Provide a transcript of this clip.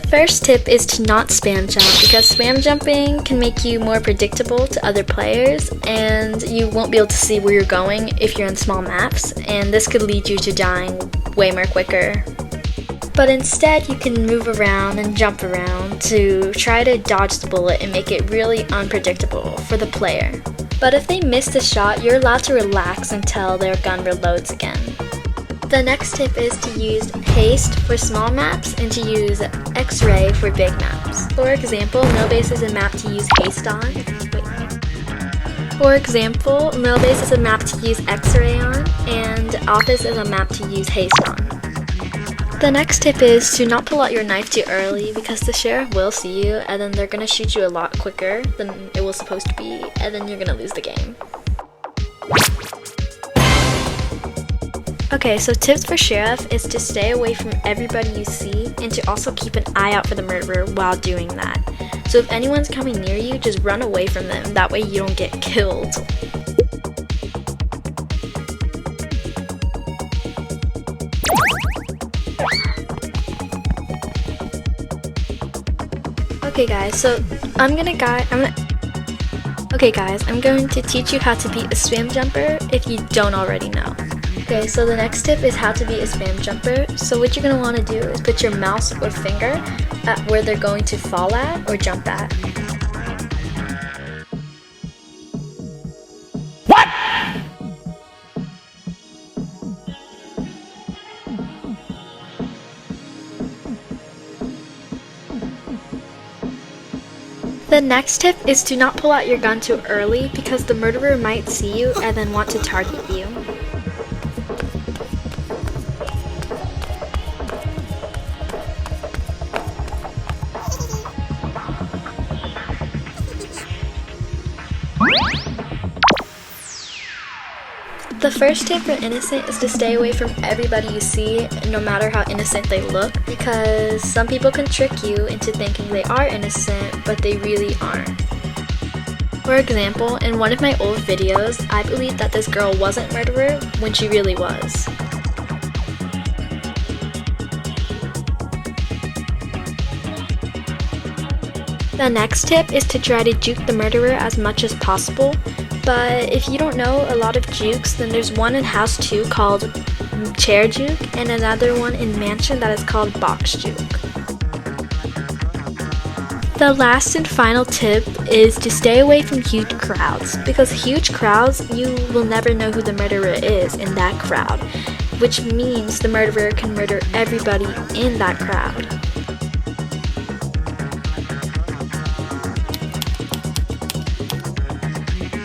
First tip is to not spam jump, because spam jumping can make you more predictable to other players and you won't be able to see where you're going if you're in small maps, and this could lead you to dying way more quicker. But instead you can move around and jump around to try to dodge the bullet and make it really unpredictable for the player. But if they miss the shot, you're allowed to relax until their gun reloads again. The next tip is to use haste for small maps and to use X-ray for big maps. For example, Millbase is a map to use haste on. For example, Millbase is a map to use X-ray on, and Office is a map to use haste on. The next tip is to not pull out your knife too early, because the sheriff will see you and then they're gonna shoot you a lot quicker than it was supposed to be, and then you're gonna lose the game. Okay, so tips for sheriff is to stay away from everybody you see and to also keep an eye out for the murderer while doing that. So if anyone's coming near you, just run away from them, that way you don't get killed. Okay guys, so I'm going to teach you how to be a spam jumper if you don't already know. Okay, so the next tip is how to be a spam jumper. So what you're going to want to do is put your mouse or finger at where they're going to fall at or jump at. What? The next tip is to not pull out your gun too early, because the murderer might see you and then want to target you. The first tip for innocent is to stay away from everybody you see, no matter how innocent they look, because some people can trick you into thinking they are innocent, but they really aren't. For example, in one of my old videos, I believed that this girl wasn't murderer when she really was. The next tip is to try to juke the murderer as much as possible. But if you don't know a lot of jukes, then there's one in House 2 called Chair Juke and another one in Mansion that is called Box Juke. The last and final tip is to stay away from huge crowds, because huge crowds, you will never know who the murderer is in that crowd, which means the murderer can murder everybody in that crowd.